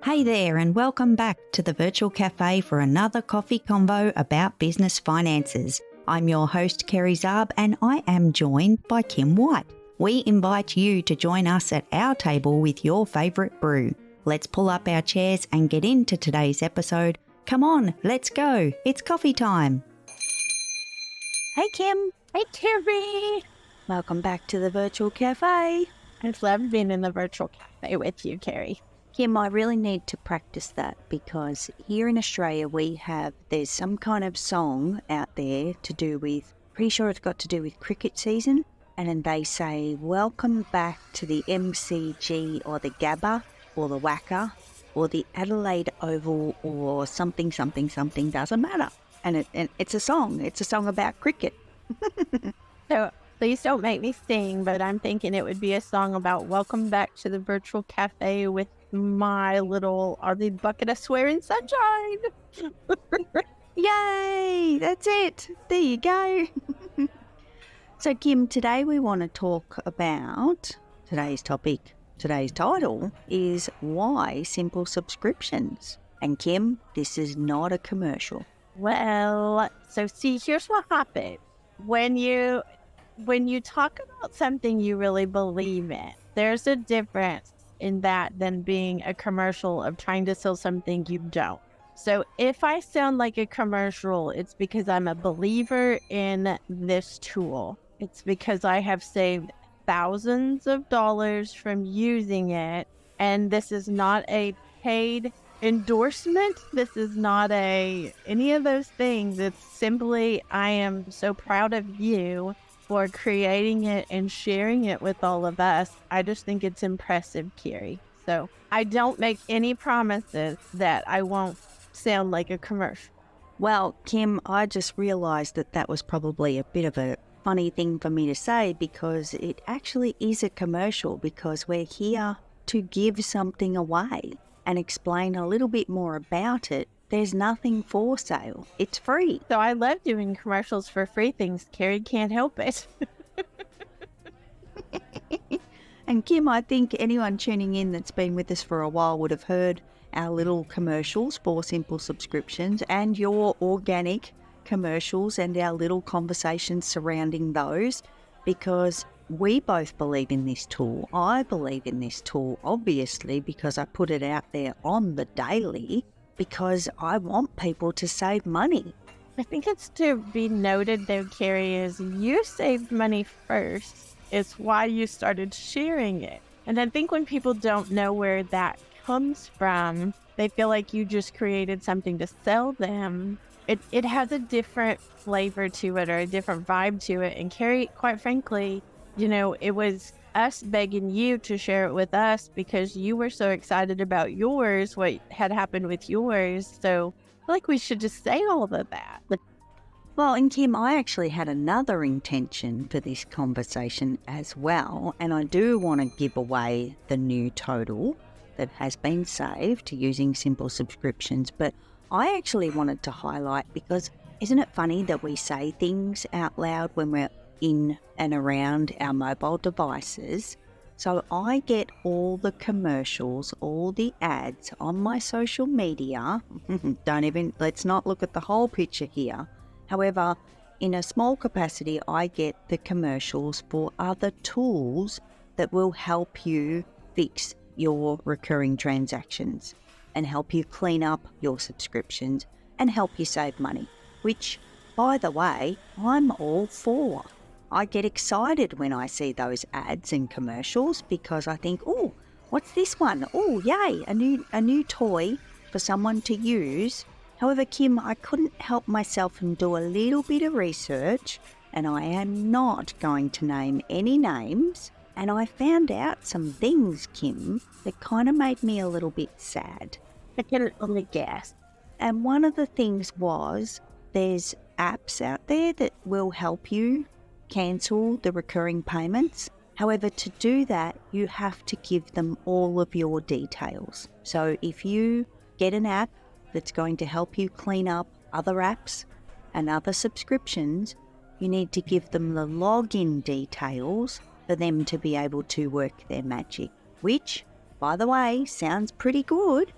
Hey there, and welcome back to the Virtual Cafe for another coffee convo about business finances. I'm your host, Kerry Zarb, and I am joined by Kim White. We invite you to join us at our table with your favourite brew. Let's pull up our chairs and get into today's episode. Come on, let's go. It's coffee time. Hey, Kim. Hey, Kerry. Welcome back to the Virtual Cafe. I've loved being in the Virtual Cafe with you, Kerry. Kim, I really need to practice that because here in Australia there's some kind of song out there to do with, pretty sure it's got to do with cricket season, and then they say, welcome back to the MCG or the Gabba or the Wacker or the Adelaide Oval or something, doesn't matter. And it's a song about cricket. So please don't make me sing, but I'm thinking it would be a song about welcome back to the Virtual Cafe with my little Aussie bucket of swearing sunshine. Yay! That's it. There you go. So, Kim, today we want to talk about today's topic. Today's title is Why Simple Subscriptions. And Kim, this is not a commercial. Well, so see, here's what happens. When you talk about something you really believe in, there's a difference in that than being a commercial of trying to sell something you don't. So if I sound like a commercial, it's because I'm a believer in this tool. It's because I have saved thousands of dollars from using it. And this is not a paid endorsement. This is not any of those things. It's simply, I am so proud of you for creating it and sharing it with all of us. I just think it's impressive, Kerry. So I don't make any promises that I won't sound like a commercial. Well, Kim, I just realised that was probably a bit of a funny thing for me to say because it actually is a commercial because we're here to give something away and explain a little bit more about it. There's nothing for sale. It's free. So I love doing commercials for free things. Kerry can't help it. And Kim, I think anyone tuning in that's been with us for a while would have heard our little commercials for simple subscriptions and your organic commercials and our little conversations surrounding those because we both believe in this tool. I believe in this tool, obviously, because I put it out there on the daily because I want people to save money. I think it's to be noted, though, Kerry, is you saved money first. It's why you started sharing it. And I think when people don't know where that comes from, they feel like you just created something to sell them. It has a different flavor to it or a different vibe to it. And Kerry, quite frankly, it was us begging you to share it with us because you were so excited about yours, what had happened with yours. So I feel like we should just say all of that. Well, and Kim, I actually had another intention for this conversation as well. And I do want to give away the new total that has been saved using simple subscriptions. But I actually wanted to highlight because isn't it funny that we say things out loud when we're in and around our mobile devices? So I get all the commercials, all the ads on my social media. Let's not look at the whole picture here. However, in a small capacity, I get the commercials for other tools that will help you fix your recurring transactions and help you clean up your subscriptions and help you save money, which, by the way, I'm all for. I get excited when I see those ads and commercials because I think, oh, what's this one? Oh, yay, a new toy for someone to use. However, Kim, I couldn't help myself and do a little bit of research, and I am not going to name any names, and I found out some things, Kim, that kind of made me a little bit sad. I can only guess. And one of the things was there's apps out there that will help you cancel the recurring payments. However, to do that, you have to give them all of your details. So if you get an app that's going to help you clean up other apps and other subscriptions, you need to give them the login details for them to be able to work their magic, which, by the way, sounds pretty good,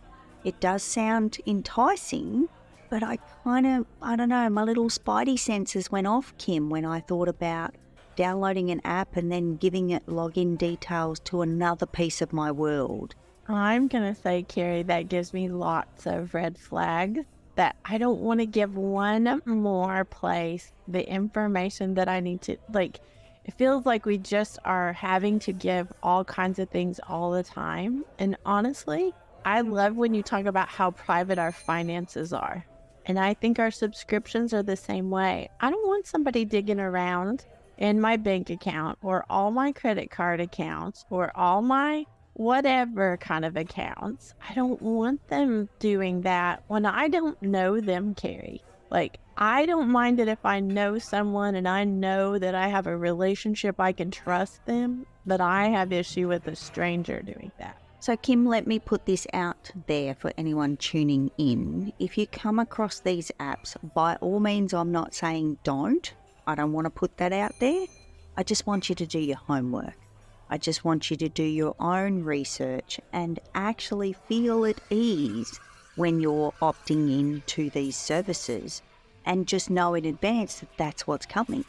It does sound enticing, but I don't know, my little spidey senses went off, Kim, when I thought about downloading an app and then giving it login details to another piece of my world. I'm going to say, Kerry, that gives me lots of red flags that I don't want to give one more place the information that I need to, like, it feels like we just are having to give all kinds of things all the time. And honestly, I love when you talk about how private our finances are. And I think our subscriptions are the same way. I don't want somebody digging around in my bank account or all my credit card accounts or all my whatever kind of accounts. I don't want them doing that when I don't know them, Kerry. Like, I don't mind it if I know someone and I know that I have a relationship, I can trust them, but I have issue with a stranger doing that. So, Kim, let me put this out there for anyone tuning in. If you come across these apps, by all means, I'm not saying don't. I don't want to put that out there. I just want you to do your homework. I just want you to do your own research and actually feel at ease when you're opting into these services, and just know in advance that that's what's coming.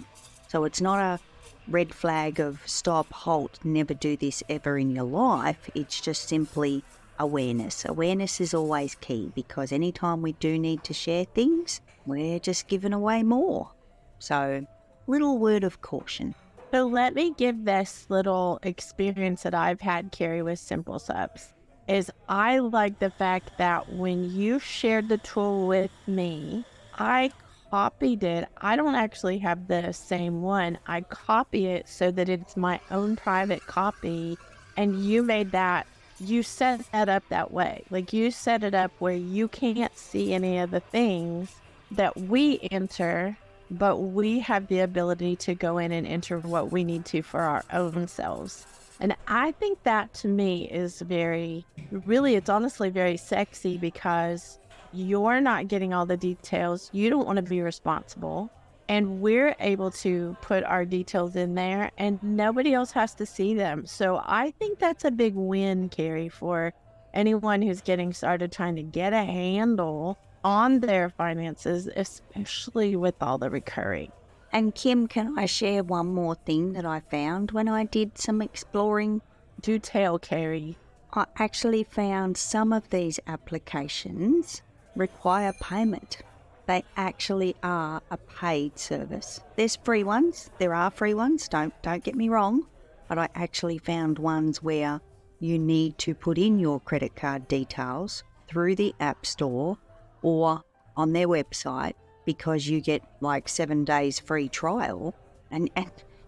So it's not a red flag of stop, halt, never do this ever in your life. It's just simply awareness. Awareness is always key, because anytime we do need to share things, we're just giving away more. So, little word of caution. So let me give this little experience that I've had, Kerry, with Simple Subs. Is I like the fact that when you shared the tool with me, I copied it. I don't actually have the same one. I copy it so that it's my own private copy. And you made that, you set that up that way. Like, you set it up where you can't see any of the things that we enter, but we have the ability to go in and enter what we need to for our own selves. And I think that, to me, is it's honestly very sexy, because you're not getting all the details. You don't want to be responsible. And we're able to put our details in there and nobody else has to see them. So I think that's a big win, Kerry, for anyone who's getting started trying to get a handle on their finances, especially with all the recurring. And Kim, can I share one more thing that I found when I did some exploring? Do tell, Kerry. I actually found some of these applications require payment. They actually are a paid service. There's free ones. There are free ones. Don't get me wrong. But I actually found ones where you need to put in your credit card details through the App Store or on their website, because you get like 7 days free trial. And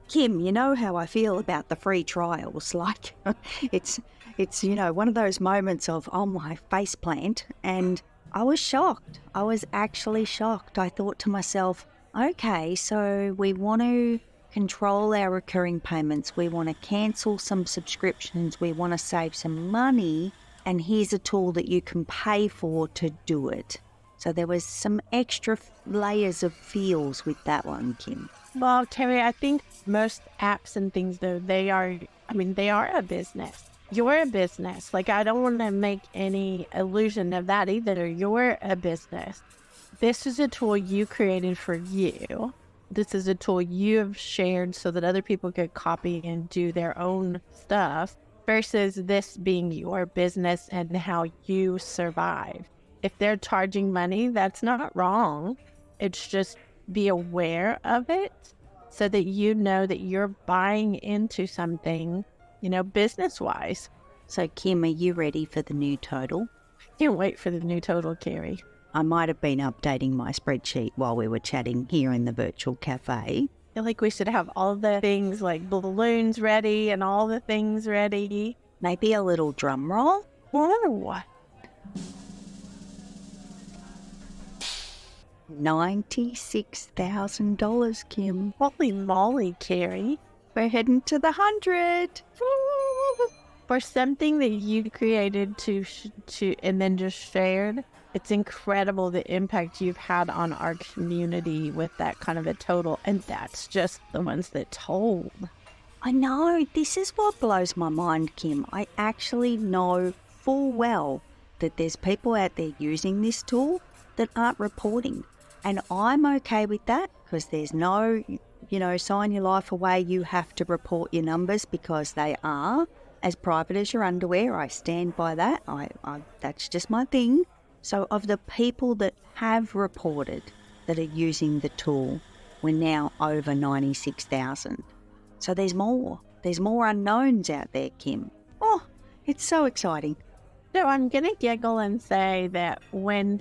Kim, you know how I feel about the free trials. Like, it's one of those moments of, oh, my face plant. And I was shocked. I was actually shocked. I thought to myself, okay, so we want to control our recurring payments. We want to cancel some subscriptions. We want to save some money. And here's a tool that you can pay for to do it. So there was some extra layers of feels with that one, Kim. Well, Kerry, I think most apps and things, though, they are a business. You're a business. Like, I don't want to make any illusion of that either. You're a business. This is a tool you created for you. This is a tool you have shared so that other people could copy and do their own stuff, versus this being your business and how you survive. If they're charging money, that's not wrong. It's just be aware of it so that you know that you're buying into something, business-wise. So, Kim, are you ready for the new total? Can't wait for the new total, Kerry. I might have been updating my spreadsheet while we were chatting here in the virtual cafe. I feel like we should have all the things like balloons ready and all the things ready. Maybe a little drum roll? Whoa. $96,000, Kim. Holy moly, Kerry. We're heading to the 100. For something that you created to and then just shared, it's incredible the impact you've had on our community with that kind of a total. And that's just the ones that told. I know. This is what blows my mind, Kim. I actually know full well that there's people out there using this tool that aren't reporting. And I'm okay with that, because there's no, sign your life away, you have to report your numbers, because they are as private as your underwear. I stand by that. That's just my thing. So of the people that have reported that are using the tool, we're now over 96,000. So there's more. There's more unknowns out there, Kim. Oh, it's so exciting. So I'm going to giggle and say that when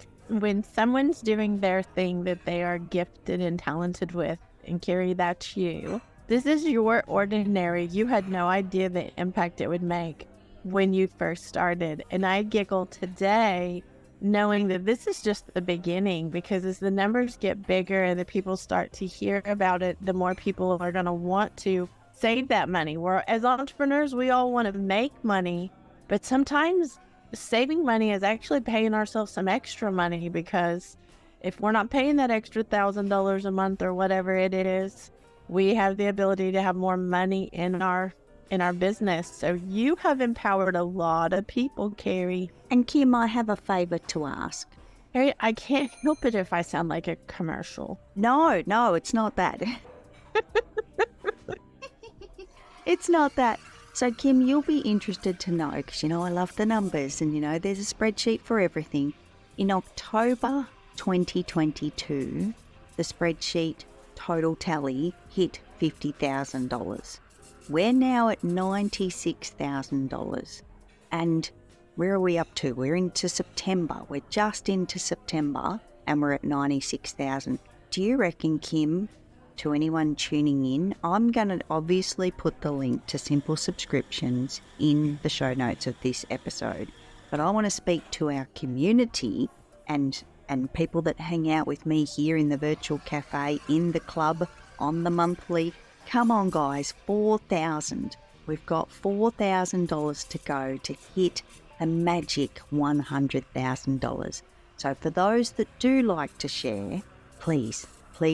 someone's doing their thing that they are gifted and talented with, and Kerry, that's you. This is your ordinary. You had no idea the impact it would make when you first started. And I giggle today knowing that this is just the beginning, because as the numbers get bigger and the people start to hear about it, the more people are going to want to save that money. As entrepreneurs, we all want to make money, but sometimes saving money is actually paying ourselves some extra money, because if we're not paying that extra $1,000 a month or whatever it is, we have the ability to have more money in our business. So you have empowered a lot of people, Kerry. And Kim, I have a favour to ask. Kerry, I can't help it if I sound like a commercial. No, it's not that. It's not that. So Kim, you'll be interested to know, because I love the numbers, and there's a spreadsheet for everything. In October 2022, the spreadsheet total tally hit $50,000. We're now at $96,000. And where are we up to? We're into September. We're just into September, and we're at 96,000. Do you reckon, Kim, to anyone tuning in, I'm going to obviously put the link to Simple Subscriptions in the show notes of this episode, but I want to speak to our community and people that hang out with me here in the virtual cafe, in the club, on the monthly. Come on, guys, 4,000. We've got $4,000 to go to hit a magic $100,000. So for those that do like to share, please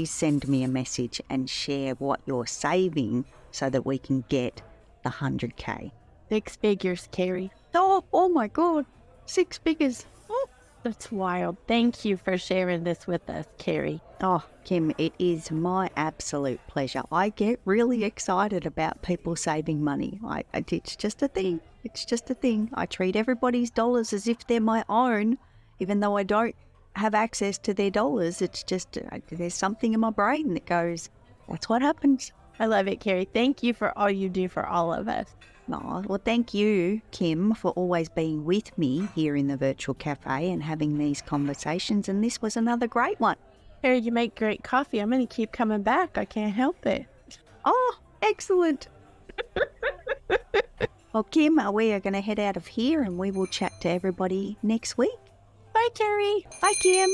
send me a message and share what you're saving so that we can get the 100K. 6 figures, Kerry. Oh my God, 6 figures. Oh, that's wild. Thank you for sharing this with us, Kerry. Oh, Kim, it is my absolute pleasure. I get really excited about people saving money. It's just a thing. It's just a thing. I treat everybody's dollars as if they're my own, even though I don't have access to their dollars. It's just, there's something in my brain that goes, that's what happens. I love it, Kerry. Thank you for all you do for all of us. Oh, well, thank you, Kim, for always being with me here in the virtual cafe and having these conversations. And this was another great one. Kerry, you make great coffee. I'm going to keep coming back. I can't help it. Oh, excellent. Well, Kim, we are going to head out of here, and we will chat to everybody next week. Bye, Kerry. Bye, Kim.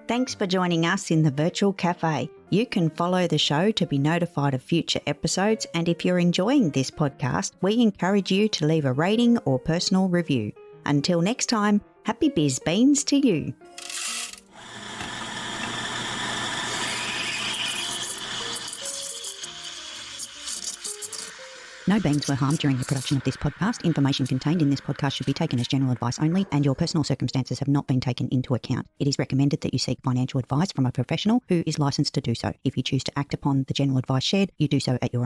Thanks for joining us in the virtual cafe. You can follow the show to be notified of future episodes, and if you're enjoying this podcast, we encourage you to leave a rating or personal review. Until next time, happy biz beans to you. No beings were harmed during the production of this podcast. Information contained in this podcast should be taken as general advice only, and your personal circumstances have not been taken into account. It is recommended that you seek financial advice from a professional who is licensed to do so. If you choose to act upon the general advice shared, you do so at your own